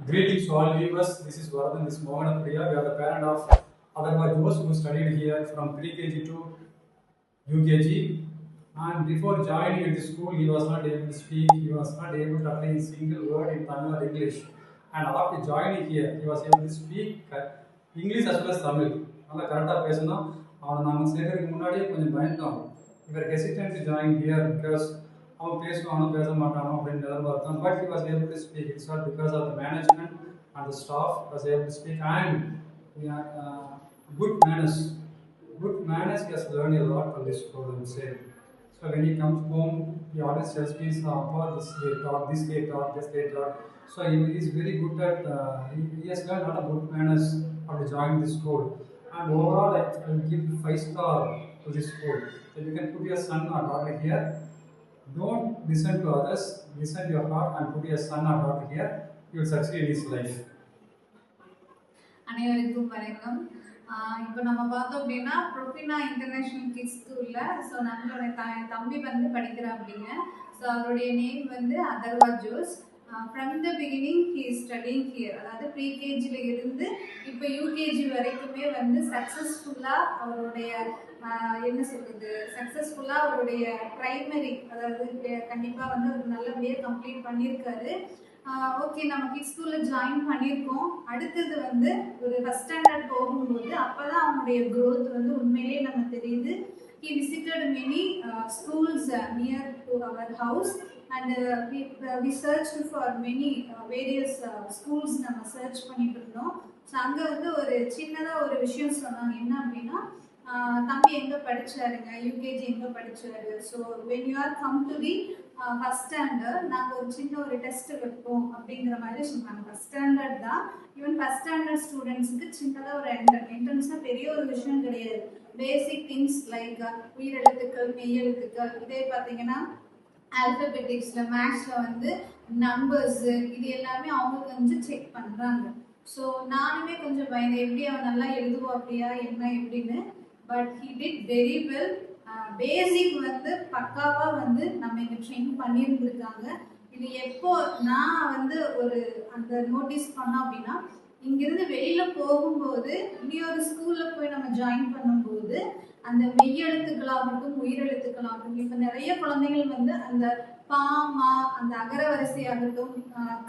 Greetings to all viewers. This is Vardhan. This is Mohan Priya. We are the parent of Agarwal Jose who studied here from pre-KG to UKG. And before joining at the school, he was not able to speak. He was not able to utter a single word in Tamil or English. And after joining here, he was able to speak English as well as Tamil. நல்லா கரெக்டாக பேசணும். அவனை நாங்கள் சேர்க்கறதுக்கு முன்னாடியே கொஞ்சம் பயந்தோம். இவர் hesitant to join here because அவன் பேசுவானோ பேச மாட்டானோ அப்படின்னு எதிர்பார்த்தோம். But he was able to speak. It's not because of the management and the staff was able to speak and good manners. Good manners he has learned a lot from this school and say. So when he comes home, he always tells me, this they taught. So he is very good at, he has learned a lot of good manners after joining this school. And overall, I will give 5-star to this school. So you can put your son or daughter here. Don't listen to others, listen to your heart and put your son or daughter here. You will succeed in his life. அனைவருக்கும் வணக்கம். இப்போ நம்ம பார்த்தோம் அப்படின்னா Profina international kids ஸ்கூலில் so நம்மளோட தம்பி வந்து படிக்கிறான் அப்படிங்க. ஸோ அவருடைய நேம் வந்து அதர்வால் Jose. From the beginning he is studying here, அதாவது ப்ரீகேஜியில் இருந்து இப்போ யூகேஜி வரைக்குமே வந்து சக்ஸஸ்ஃபுல்லாக அவருடைய சக்ஸஸ்ஃபுல்லாக அவருடைய ப்ரைமரி, அதாவது கண்டிப்பாக வந்து அவர் நல்லபடியாக கம்ப்ளீட் பண்ணியிருக்காரு. ஓகே, நம்ம கிட்ஸ் ஸ்கூலில் ஜாயின் பண்ணியிருக்கோம். அடுத்தது வந்து ஒரு ஃபஸ்ட் ஸ்டாண்டர்ட் போகும்போது அப்போ தான் அவனுடைய க்ரோத் வந்து உண்மையிலே நம்ம தெரியுது. He visited many schools near to our house and we searched for many various schools. நம்ம சர்ச் பண்ணிட்டு இருந்தோம். ஸோ அங்கே வந்து ஒரு சின்னதாக ஒரு விஷயம் சொன்னாங்க. என்ன அப்படின்னா, தம்பி எங்கே படித்தாருங்க, யூகேஜி எங்கே படித்தாரு. So when you are come to the first standard நாங்கள் ஒரு சின்ன ஒரு டெஸ்ட் வைப்போம் அப்படிங்கிற மாதிரி சொன்னாங்க. ஃபஸ்ட் ஸ்டாண்டர்ட் தான். ஈவன் ஃபஸ்ட் ஸ்டாண்டர்ட் ஸ்டூடெண்ட்ஸுக்கு சின்னதாக ஒரு என்ட்ரன்ஸ்னால் பெரிய ஒரு விஷயம் கிடையாது. பேசிக் திங்ஸ் லைக் உயிரெழுத்துக்கள், மெய்யெழுத்துக்கள், இதே பார்த்தீங்கன்னா ஆல்ஃபபெட்டிக்ஸில் மேக்ஸில் வந்து நம்பர்ஸு, இது எல்லாமே அவங்க கொஞ்சம் செக் பண்ணுறாங்க. ஸோ நானுமே கொஞ்சம் பயந்தேன், எப்படி அவன் நல்லா எழுதுவோம் அப்படியா என்ன எப்படின்னு. But he did very well. Basic வந்து பக்காவாக வந்து நம்ம இங்கே ட்ரெயின் பண்ணியிருந்துருக்காங்க. இது எப்போ நான் வந்து ஒரு அந்த நோட்டீஸ் பண்ணோம் அப்படின்னா, இங்கிருந்து வெளியில் போகும்போது இன்னொரு ஸ்கூலில் போய் நம்ம ஜாயின் பண்ணும்போது அந்த மெய்யெழுத்துக்களாகட்டும் உயிரெழுத்துக்களாகட்டும், இப்போ நிறைய குழந்தைகள் வந்து அந்த பாமா, அந்த அகர வரிசையாகட்டும்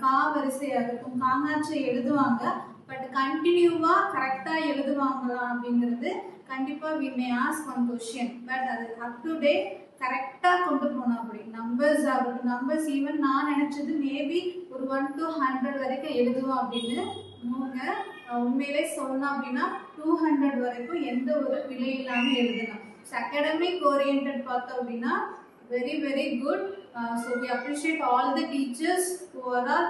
கா வரிசையாகட்டும் காங்காட்சி எழுதுவாங்க. பட் கண்டினியூவாக கரெக்டாக எழுதுவாங்களா அப்படிங்கிறது கண்டிப்பாக we may ask one question. But அது அப் டு டேட் கரெக்டாக கொண்டு போனோம். அப்படி நம்பர்ஸ் ஆகட்டும், நம்பர்ஸ் ஈவன் நான் நினச்சது மேபி ஒரு 1 to 100 வரைக்கும் எழுதுவோம் அப்படின்னு. உண்மையிலே சொல்லணும் அப்படின்னா 200 வரைக்கும் எந்த ஒரு பிழை இல்லாமல் எழுதணும். அகாடமிக் ஓரியன்ட் பார்த்தோம் அப்படின்னா very very good. So we appreciate all the teachers overall.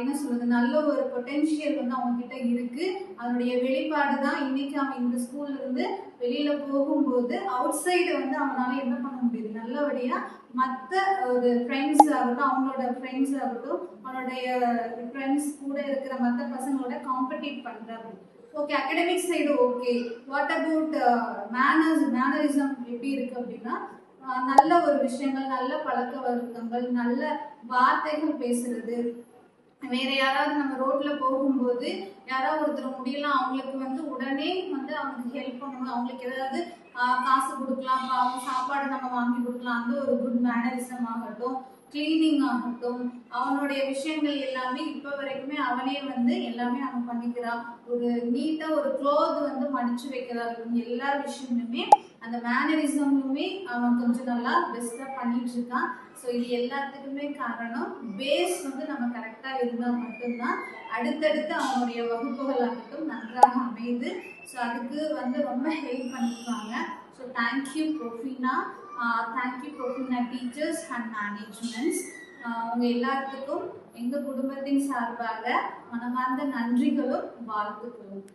என்ன சொல்கிறது, நல்ல ஒரு பொட்டென்ஷியல் வந்து அவங்கக்கிட்ட இருக்குது. அதனுடைய வெளிப்பாடு தான் இன்றைக்கி அவன் இந்த ஸ்கூல்லேருந்து வெளியில் போகும்போது அவுட் சைடு வந்து அவனால் என்ன பண்ண முடியுது, நல்லபடியாக மற்ற ஒரு ஃப்ரெண்ட்ஸ் ஆகட்டும், அவங்களோட ஃப்ரெண்ட்ஸ் ஆகட்டும், அவனுடைய ஃப்ரெண்ட்ஸ் கூட இருக்கிற மற்ற பசங்களோட காம்படிட் பண்ணுறாங்க. Okay, academic side okay. What about mannerism எப்படி இருக்குது அப்படின்னா, நல்ல ஒரு விஷயங்கள், நல்ல பழக்க வழக்கங்கள், நல்ல வார்த்தைகள் பேசுறது. வேற யாராவது நம்ம ரோட்ல போகும்போது யாராவது ஒருத்தர் முடியலாம், அவங்களுக்கு வந்து உடனே வந்து அவங்களுக்கு ஹெல்ப் பண்ணணும், அவங்களுக்கு ஏதாவது காசு கொடுக்கலாம், அவங்க சாப்பாடு நம்ம வாங்கி கொடுக்கலாம். அந்த ஒரு குட் மேனரிசம் ஆகட்டும், கிளீனிங் ஆகட்டும், அவனுடைய விஷயங்கள் எல்லாமே இப்போ வரைக்குமே அவனே வந்து எல்லாமே அவன் பண்ணிக்கிறான். ஒரு நீட்டாக ஒரு க்ளோத் வந்து மடிச்சு வைக்கிறதா இருக்கும், எல்லா விஷயமுமே அந்த மேனரிசமுமே அவன் கொஞ்சம் நல்லா பெஸ்ட்டாக பண்ணிட்டு இருக்கான். ஸோ இது எல்லாத்துக்குமே காரணம் பேஸ் வந்து நம்ம கரெக்டாக இருந்தால் மட்டும்தான் அடுத்தடுத்து அவனுடைய வகுப்புகள் ஆகட்டும் நன்றாக அமையுது. ஸோ அதுக்கு வந்து ரொம்ப ஹெல்ப் பண்ணியிருக்காங்க. So thank you Profina, thank you Profina teachers and managements. உங்கள் எல்லாத்துக்கும் எங்கள் குடும்பத்தின் சார்பாக மனமார்ந்த நன்றிகளும் வாழ்த்துக்களும்.